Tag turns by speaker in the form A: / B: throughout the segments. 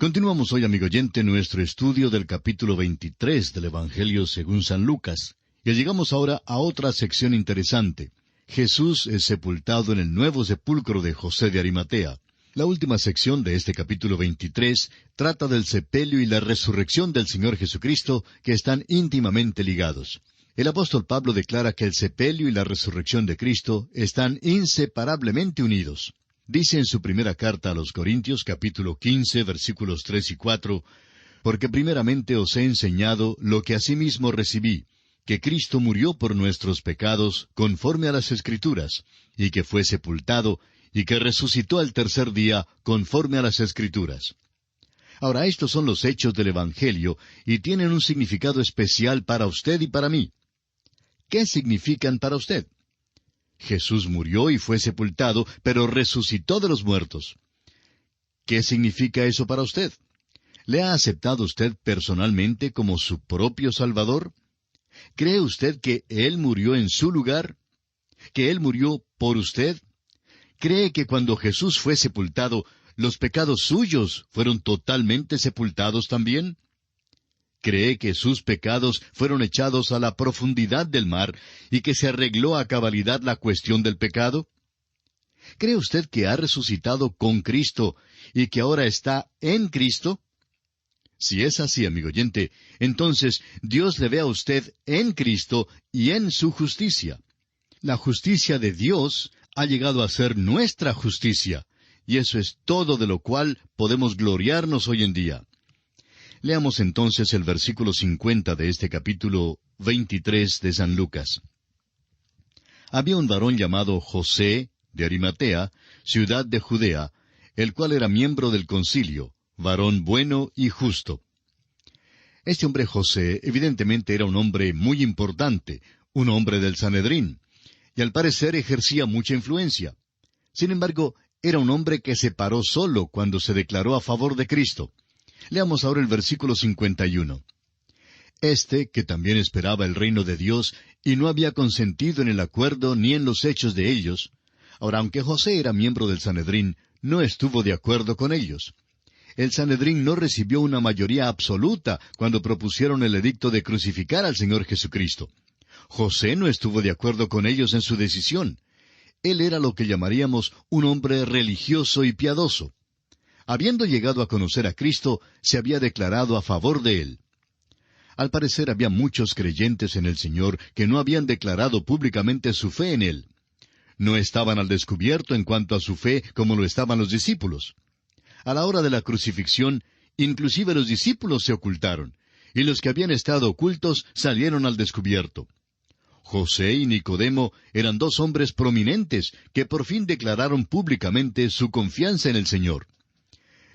A: Continuamos hoy, amigo oyente, nuestro estudio del capítulo 23 del Evangelio según San Lucas. Y llegamos ahora a otra sección interesante. Jesús es sepultado en el nuevo sepulcro de José de Arimatea. La última sección de este capítulo 23 trata del sepelio y la resurrección del Señor Jesucristo, que están íntimamente ligados. El apóstol Pablo declara que el sepelio y la resurrección de Cristo están inseparablemente unidos. Dice en su primera carta a los Corintios, capítulo 15, versículos 3 y 4, «Porque primeramente os he enseñado lo que asimismo recibí, que Cristo murió por nuestros pecados, conforme a las Escrituras, y que fue sepultado, y que resucitó al tercer día, conforme a las Escrituras». Ahora, estos son los hechos del Evangelio, y tienen un significado especial para usted y para mí. ¿Qué significan para usted? Jesús murió y fue sepultado, pero resucitó de los muertos. ¿Qué significa eso para usted? ¿Le ha aceptado usted personalmente como su propio Salvador? ¿Cree usted que Él murió en su lugar? ¿Que Él murió por usted? ¿Cree que cuando Jesús fue sepultado, los pecados suyos fueron totalmente sepultados también? ¿Cree que sus pecados fueron echados a la profundidad del mar y que se arregló a cabalidad la cuestión del pecado? ¿Cree usted que ha resucitado con Cristo y que ahora está en Cristo? Si es así, amigo oyente, entonces Dios le ve a usted en Cristo y en su justicia. La justicia de Dios ha llegado a ser nuestra justicia, y eso es todo de lo cual podemos gloriarnos hoy en día. Leamos entonces el versículo 50 de este capítulo 23 de San Lucas. Había un varón llamado José, de Arimatea, ciudad de Judea, el cual era miembro del concilio, varón bueno y justo. Este hombre José evidentemente era un hombre muy importante, un hombre del Sanedrín, y al parecer ejercía mucha influencia. Sin embargo, era un hombre que se paró solo cuando se declaró a favor de Cristo. Leamos ahora el versículo 51. Este, que también esperaba el reino de Dios, y no había consentido en el acuerdo ni en los hechos de ellos. Ahora, aunque José era miembro del Sanedrín, no estuvo de acuerdo con ellos. El Sanedrín no recibió una mayoría absoluta cuando propusieron el edicto de crucificar al Señor Jesucristo. José no estuvo de acuerdo con ellos en su decisión. Él era lo que llamaríamos un hombre religioso y piadoso. Habiendo llegado a conocer a Cristo, se había declarado a favor de Él. Al parecer había muchos creyentes en el Señor que no habían declarado públicamente su fe en Él. No estaban al descubierto en cuanto a su fe como lo estaban los discípulos. A la hora de la crucifixión, inclusive los discípulos se ocultaron, y los que habían estado ocultos salieron al descubierto. José y Nicodemo eran dos hombres prominentes que por fin declararon públicamente su confianza en el Señor.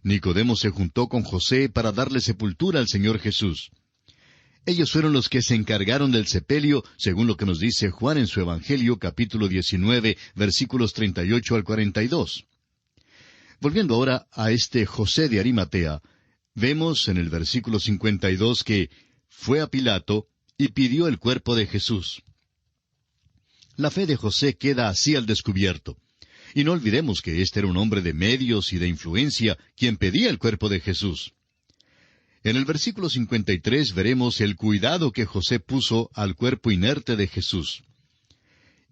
A: Nicodemo se juntó con José para darle sepultura al Señor Jesús. Ellos fueron los que se encargaron del sepelio, según lo que nos dice Juan en su Evangelio, capítulo 19, versículos 38 al 42. Volviendo ahora a este José de Arimatea, vemos en el versículo 52 que fue a Pilato y pidió el cuerpo de Jesús. La fe de José queda así al descubierto. Y no olvidemos que este era un hombre de medios y de influencia quien pedía el cuerpo de Jesús. En el versículo 53 veremos el cuidado que José puso al cuerpo inerte de Jesús.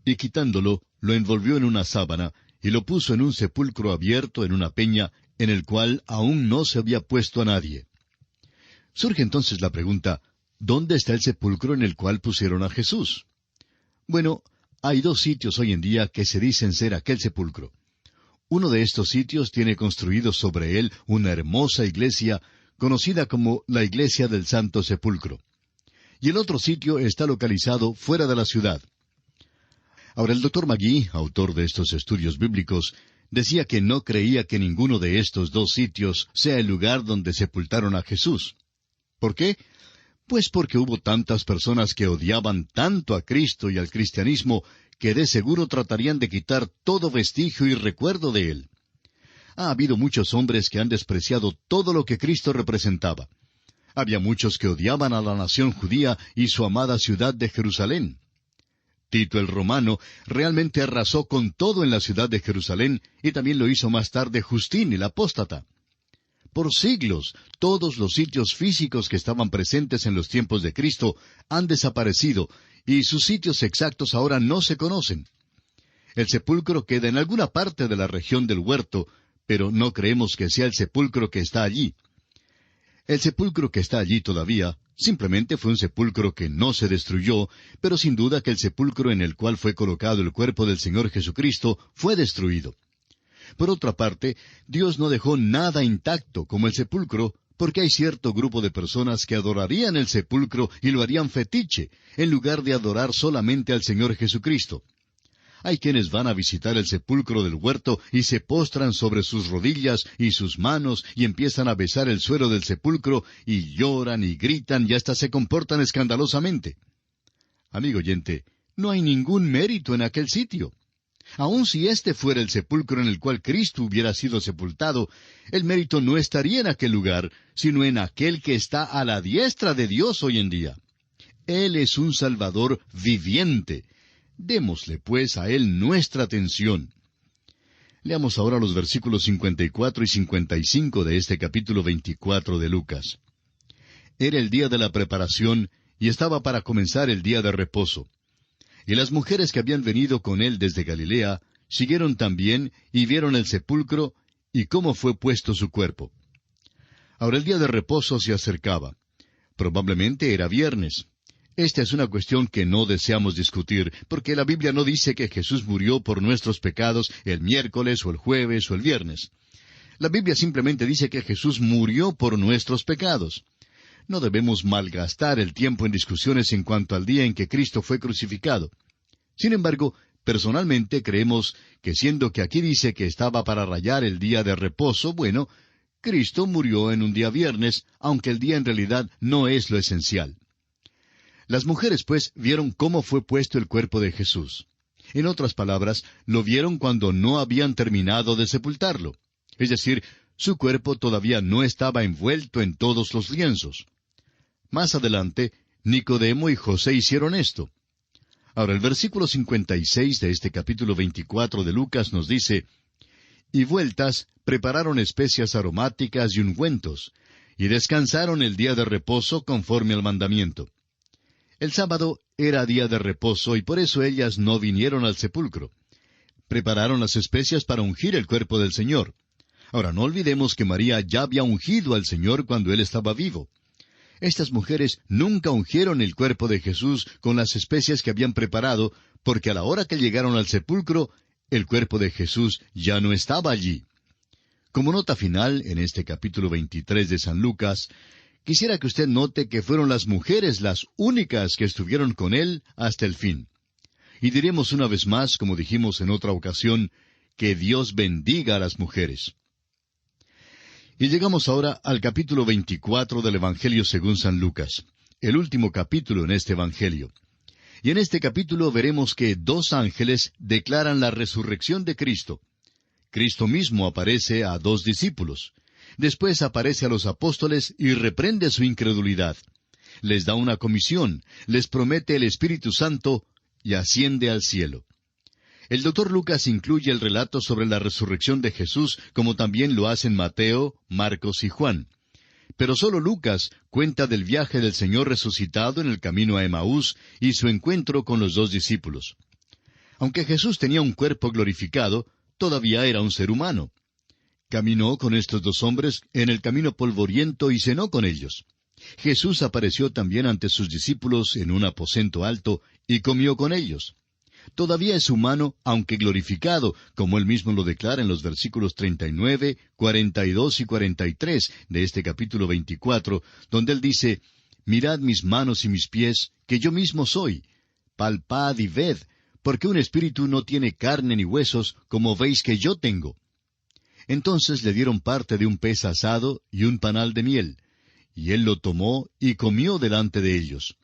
A: Y quitándolo, lo envolvió en una sábana, y lo puso en un sepulcro abierto en una peña, en el cual aún no se había puesto a nadie. Surge entonces la pregunta, ¿dónde está el sepulcro en el cual pusieron a Jesús? Bueno, hay dos sitios hoy en día que se dicen ser aquel sepulcro. Uno de estos sitios tiene construido sobre él una hermosa iglesia conocida como la Iglesia del Santo Sepulcro. Y el otro sitio está localizado fuera de la ciudad. Ahora, el Dr. Magee, autor de estos estudios bíblicos, decía que no creía que ninguno de estos dos sitios sea el lugar donde sepultaron a Jesús. ¿Por qué? Pues porque hubo tantas personas que odiaban tanto a Cristo y al cristianismo que de seguro tratarían de quitar todo vestigio y recuerdo de Él. Ha habido muchos hombres que han despreciado todo lo que Cristo representaba. Había muchos que odiaban a la nación judía y su amada ciudad de Jerusalén. Tito el Romano realmente arrasó con todo en la ciudad de Jerusalén y también lo hizo más tarde Justín el apóstata. Por siglos, todos los sitios físicos que estaban presentes en los tiempos de Cristo han desaparecido, y sus sitios exactos ahora no se conocen. El sepulcro queda en alguna parte de la región del huerto, pero no creemos que sea el sepulcro que está allí. El sepulcro que está allí todavía simplemente fue un sepulcro que no se destruyó, pero sin duda que el sepulcro en el cual fue colocado el cuerpo del Señor Jesucristo fue destruido. Por otra parte, Dios no dejó nada intacto como el sepulcro, porque hay cierto grupo de personas que adorarían el sepulcro y lo harían fetiche, en lugar de adorar solamente al Señor Jesucristo. Hay quienes van a visitar el sepulcro del huerto y se postran sobre sus rodillas y sus manos y empiezan a besar el suelo del sepulcro y lloran y gritan y hasta se comportan escandalosamente. Amigo oyente, no hay ningún mérito en aquel sitio. Aun si este fuera el sepulcro en el cual Cristo hubiera sido sepultado, el mérito no estaría en aquel lugar, sino en aquel que está a la diestra de Dios hoy en día. Él es un Salvador viviente. Démosle, pues, a Él nuestra atención. Leamos ahora los versículos 54 y 55 de este capítulo 24 de Lucas. Era el día de la preparación, y estaba para comenzar el día de reposo. Y las mujeres que habían venido con él desde Galilea siguieron también y vieron el sepulcro y cómo fue puesto su cuerpo. Ahora el día de reposo se acercaba. Probablemente era viernes. Esta es una cuestión que no deseamos discutir, porque la Biblia no dice que Jesús murió por nuestros pecados el miércoles o el jueves o el viernes. La Biblia simplemente dice que Jesús murió por nuestros pecados. No debemos malgastar el tiempo en discusiones en cuanto al día en que Cristo fue crucificado. Sin embargo, personalmente creemos que siendo que aquí dice que estaba para rayar el día de reposo, bueno, Cristo murió en un día viernes, aunque el día en realidad no es lo esencial. Las mujeres, pues, vieron cómo fue puesto el cuerpo de Jesús. En otras palabras, lo vieron cuando no habían terminado de sepultarlo. Es decir, su cuerpo todavía no estaba envuelto en todos los lienzos. Más adelante, Nicodemo y José hicieron esto. Ahora, el versículo 56 de este capítulo 24 de Lucas nos dice, «Y vueltas, prepararon especias aromáticas y ungüentos, y descansaron el día de reposo conforme al mandamiento». El sábado era día de reposo y por eso ellas no vinieron al sepulcro. Prepararon las especias para ungir el cuerpo del Señor. Ahora, no olvidemos que María ya había ungido al Señor cuando Él estaba vivo. Estas mujeres nunca ungieron el cuerpo de Jesús con las especias que habían preparado, porque a la hora que llegaron al sepulcro, el cuerpo de Jesús ya no estaba allí. Como nota final, en este capítulo 23 de San Lucas, quisiera que usted note que fueron las mujeres las únicas que estuvieron con Él hasta el fin. Y diremos una vez más, como dijimos en otra ocasión, que Dios bendiga a las mujeres. Y llegamos ahora al capítulo 24 del Evangelio según San Lucas, el último capítulo en este Evangelio. Y en este capítulo veremos que 2 ángeles declaran la resurrección de Cristo. Cristo mismo aparece a 2 discípulos. Después aparece a los apóstoles y reprende su incredulidad. Les da una comisión, les promete el Espíritu Santo y asciende al cielo. El Dr. Lucas incluye el relato sobre la resurrección de Jesús, como también lo hacen Mateo, Marcos y Juan. Pero solo Lucas cuenta del viaje del Señor resucitado en el camino a Emaús y su encuentro con los 2 discípulos. Aunque Jesús tenía un cuerpo glorificado, todavía era un ser humano. Caminó con estos 2 hombres en el camino polvoriento y cenó con ellos. Jesús apareció también ante sus discípulos en un aposento alto y comió con ellos. Todavía es humano, aunque glorificado, como él mismo lo declara en los versículos 39, 42 y 43 de este capítulo 24, donde él dice, «Mirad mis manos y mis pies, que yo mismo soy. Palpad y ved, porque un espíritu no tiene carne ni huesos, como veis que yo tengo». Entonces le dieron parte de un pez asado y un panal de miel, y él lo tomó y comió delante de ellos.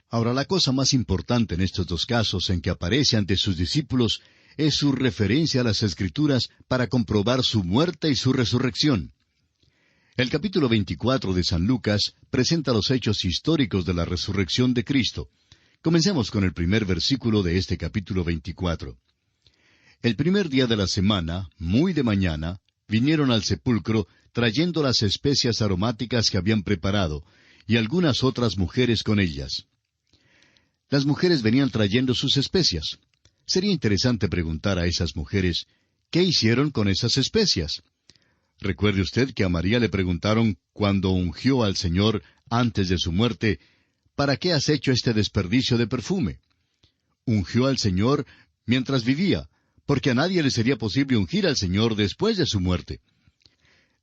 A: Ahora, la cosa más importante en estos 2 casos en que aparece ante sus discípulos es su referencia a las Escrituras para comprobar su muerte y su resurrección. El capítulo 24 de San Lucas presenta los hechos históricos de la resurrección de Cristo. Comencemos con el primer versículo de este capítulo 24. El primer día de la semana, muy de mañana, vinieron al sepulcro, trayendo las especias aromáticas que habían preparado, y algunas otras mujeres con ellas. Las mujeres venían trayendo sus especias. Sería interesante preguntar a esas mujeres, ¿qué hicieron con esas especias? Recuerde usted que a María le preguntaron cuando ungió al Señor antes de su muerte, ¿para qué has hecho este desperdicio de perfume? Ungió al Señor mientras vivía, porque a nadie le sería posible ungir al Señor después de su muerte.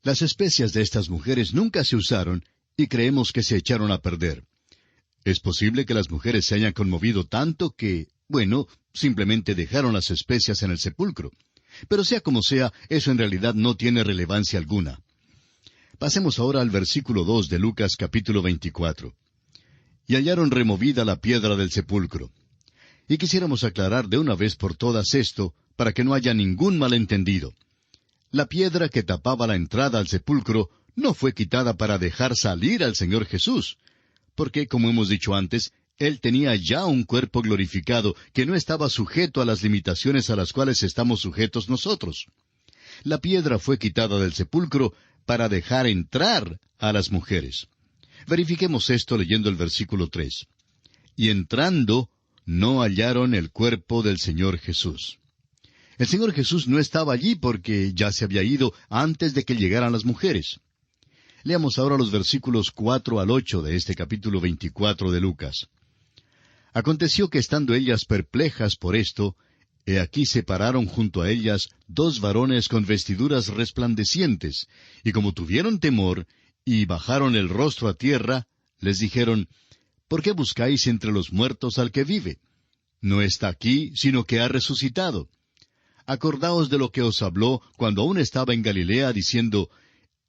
A: Las especias de estas mujeres nunca se usaron y creemos que se echaron a perder. Es posible que las mujeres se hayan conmovido tanto que, simplemente dejaron las especias en el sepulcro. Pero sea como sea, eso en realidad no tiene relevancia alguna. Pasemos ahora al versículo 2 de Lucas capítulo 24. Y hallaron removida la piedra del sepulcro. Y quisiéramos aclarar de una vez por todas esto, para que no haya ningún malentendido. La piedra que tapaba la entrada al sepulcro no fue quitada para dejar salir al Señor Jesús, porque, como hemos dicho antes, Él tenía ya un cuerpo glorificado que no estaba sujeto a las limitaciones a las cuales estamos sujetos nosotros. La piedra fue quitada del sepulcro para dejar entrar a las mujeres. Verifiquemos esto leyendo el versículo 3. Y entrando, no hallaron el cuerpo del Señor Jesús. El Señor Jesús no estaba allí porque ya se había ido antes de que llegaran las mujeres. Leamos ahora los versículos 4 al 8 de este capítulo 24 de Lucas. Aconteció que estando ellas perplejas por esto, he aquí se pararon junto a ellas 2 varones con vestiduras resplandecientes, y como tuvieron temor, y bajaron el rostro a tierra, les dijeron, ¿por qué buscáis entre los muertos al que vive? No está aquí, sino que ha resucitado. Acordaos de lo que os habló cuando aún estaba en Galilea, diciendo,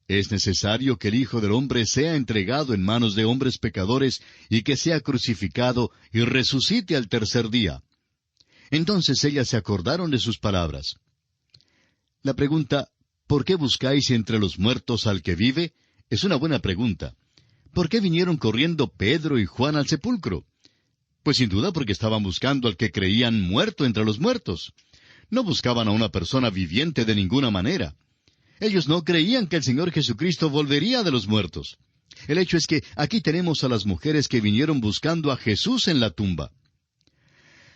A: es necesario que el Hijo del Hombre sea entregado en manos de hombres pecadores, y que sea crucificado, y resucite al tercer día. Entonces ellas se acordaron de sus palabras. La pregunta, ¿por qué buscáis entre los muertos al que vive? Es una buena pregunta. ¿Por qué vinieron corriendo Pedro y Juan al sepulcro? Pues sin duda porque estaban buscando al que creían muerto entre los muertos. No buscaban a una persona viviente de ninguna manera. Ellos no creían que el Señor Jesucristo volvería de los muertos. El hecho es que aquí tenemos a las mujeres que vinieron buscando a Jesús en la tumba.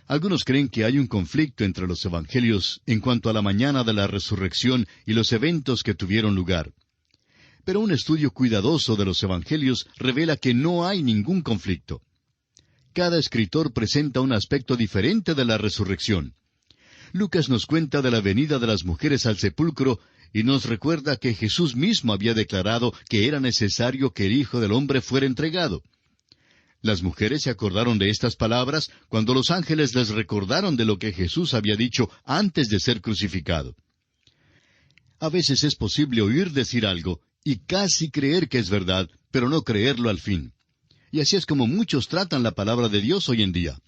A: Algunos creen que hay un conflicto entre los evangelios en cuanto a la mañana de la resurrección y los eventos que tuvieron lugar. Pero un estudio cuidadoso de los evangelios revela que no hay ningún conflicto. Cada escritor presenta un aspecto diferente de la resurrección. Lucas nos cuenta de la venida de las mujeres al sepulcro y nos recuerda que Jesús mismo había declarado que era necesario que el Hijo del Hombre fuera entregado. Las mujeres se acordaron de estas palabras cuando los ángeles les recordaron de lo que Jesús había dicho antes de ser crucificado. A veces es posible oír decir algo y casi creer que es verdad, pero no creerlo al fin. Y así es como muchos tratan la palabra de Dios hoy en día.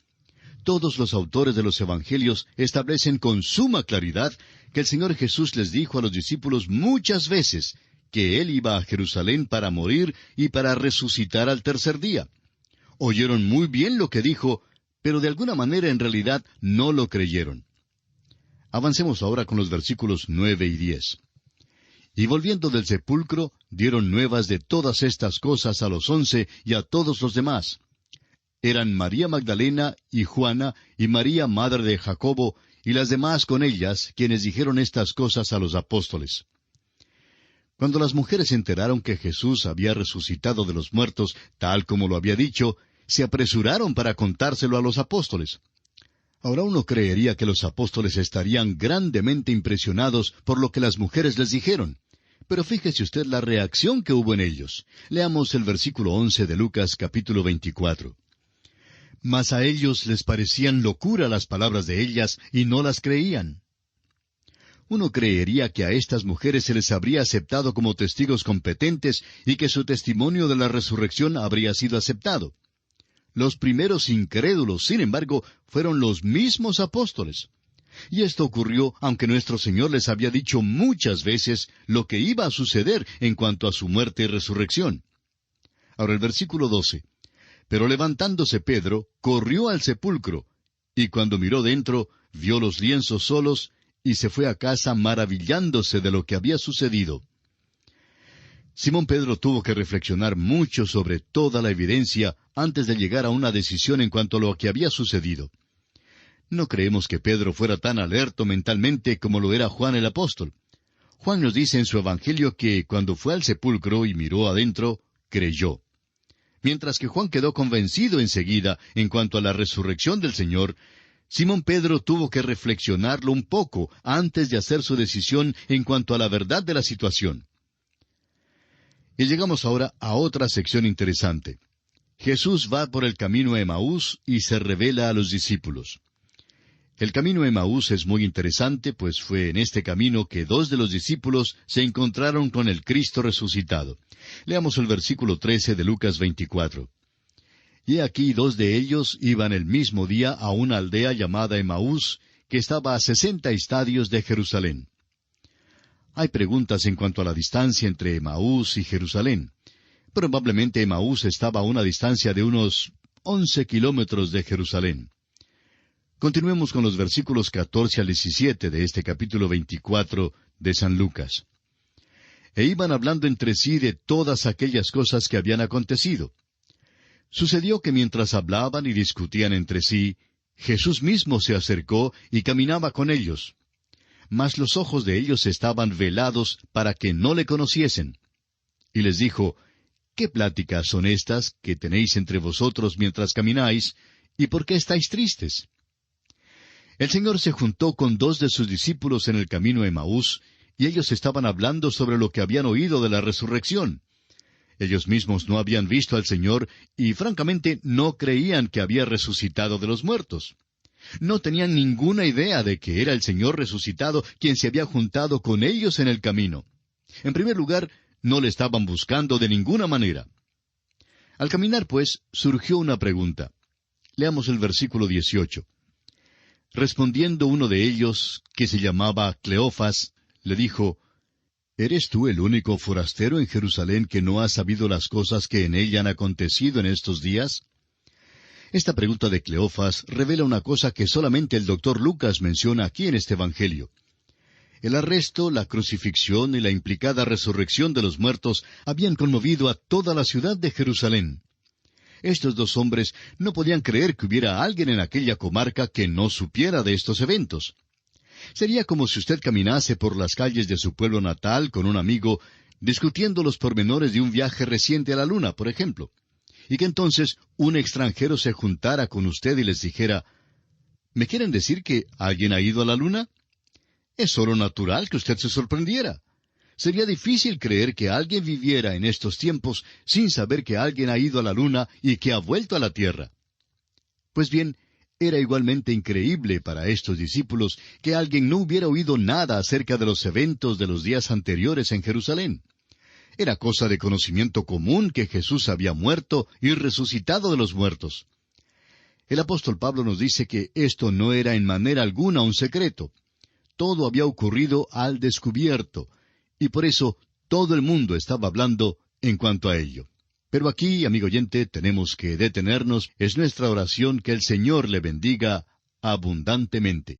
A: Todos los autores de los Evangelios establecen con suma claridad que el Señor Jesús les dijo a los discípulos muchas veces que Él iba a Jerusalén para morir y para resucitar al tercer día. Oyeron muy bien lo que dijo, pero de alguna manera en realidad no lo creyeron. Avancemos ahora con los versículos 9 y 10. Y volviendo del sepulcro, dieron nuevas de todas estas cosas a los 11 y a todos los demás. Eran María Magdalena y Juana y María madre de Jacobo y las demás con ellas, quienes dijeron estas cosas a los apóstoles. Cuando las mujeres se enteraron que Jesús había resucitado de los muertos, tal como lo había dicho, se apresuraron para contárselo a los apóstoles. Ahora uno creería que los apóstoles estarían grandemente impresionados por lo que las mujeres les dijeron. Pero fíjese usted la reacción que hubo en ellos. Leamos el versículo 11 de Lucas capítulo 24. Mas a ellos les parecían locura las palabras de ellas, y no las creían. Uno creería que a estas mujeres se les habría aceptado como testigos competentes y que su testimonio de la resurrección habría sido aceptado. Los primeros incrédulos, sin embargo, fueron los mismos apóstoles. Y esto ocurrió aunque nuestro Señor les había dicho muchas veces lo que iba a suceder en cuanto a su muerte y resurrección. Ahora el versículo 12. Pero levantándose Pedro, corrió al sepulcro, y cuando miró dentro, vio los lienzos solos, y se fue a casa maravillándose de lo que había sucedido. Simón Pedro tuvo que reflexionar mucho sobre toda la evidencia antes de llegar a una decisión en cuanto a lo que había sucedido. No creemos que Pedro fuera tan alerto mentalmente como lo era Juan el apóstol. Juan nos dice en su Evangelio que cuando fue al sepulcro y miró adentro, creyó. Mientras que Juan quedó convencido enseguida en cuanto a la resurrección del Señor, Simón Pedro tuvo que reflexionarlo un poco antes de hacer su decisión en cuanto a la verdad de la situación. Y llegamos ahora a otra sección interesante. Jesús va por el camino a Emaús y se revela a los discípulos. El camino a Emaús es muy interesante, pues fue en este camino que 2 de los discípulos se encontraron con el Cristo resucitado. Leamos el versículo 13 de Lucas 24. Y aquí 2 de ellos iban el mismo día a una aldea llamada Emaús, que estaba a 60 estadios de Jerusalén. Hay preguntas en cuanto a la distancia entre Emaús y Jerusalén. Probablemente Emaús estaba a una distancia de unos 11 kilómetros de Jerusalén. Continuemos con los versículos 14 al 17 de este capítulo 24 de San Lucas. E iban hablando entre sí de todas aquellas cosas que habían acontecido. Sucedió que mientras hablaban y discutían entre sí, Jesús mismo se acercó y caminaba con ellos. Mas los ojos de ellos estaban velados para que no le conociesen. Y les dijo, ¿qué pláticas son estas que tenéis entre vosotros mientras camináis, y por qué estáis tristes? El Señor se juntó con 2 de sus discípulos en el camino a Emaús, y ellos estaban hablando sobre lo que habían oído de la resurrección. Ellos mismos no habían visto al Señor, y francamente no creían que había resucitado de los muertos. No tenían ninguna idea de que era el Señor resucitado quien se había juntado con ellos en el camino. En primer lugar, no le estaban buscando de ninguna manera. Al caminar, pues, surgió una pregunta. Leamos el versículo 18. Respondiendo uno de ellos, que se llamaba Cleofas, le dijo, ¿eres tú el único forastero en Jerusalén que no ha sabido las cosas que en ella han acontecido en estos días? Esta pregunta de Cleofas revela una cosa que solamente el doctor Lucas menciona aquí en este Evangelio. El arresto, la crucifixión y la implicada resurrección de los muertos habían conmovido a toda la ciudad de Jerusalén. Estos 2 hombres no podían creer que hubiera alguien en aquella comarca que no supiera de estos eventos. Sería como si usted caminase por las calles de su pueblo natal con un amigo, discutiendo los pormenores de un viaje reciente a la Luna, por ejemplo, y que entonces un extranjero se juntara con usted y les dijera, ¿me quieren decir que alguien ha ido a la Luna? Es solo natural que usted se sorprendiera. Sería difícil creer que alguien viviera en estos tiempos sin saber que alguien ha ido a la Luna y que ha vuelto a la Tierra. Pues bien, era igualmente increíble para estos discípulos que alguien no hubiera oído nada acerca de los eventos de los días anteriores en Jerusalén. Era cosa de conocimiento común que Jesús había muerto y resucitado de los muertos. El apóstol Pablo nos dice que esto no era en manera alguna un secreto. Todo había ocurrido al descubierto, y por eso todo el mundo estaba hablando en cuanto a ello. Pero aquí, amigo oyente, tenemos que detenernos. Es nuestra oración que el Señor le bendiga abundantemente.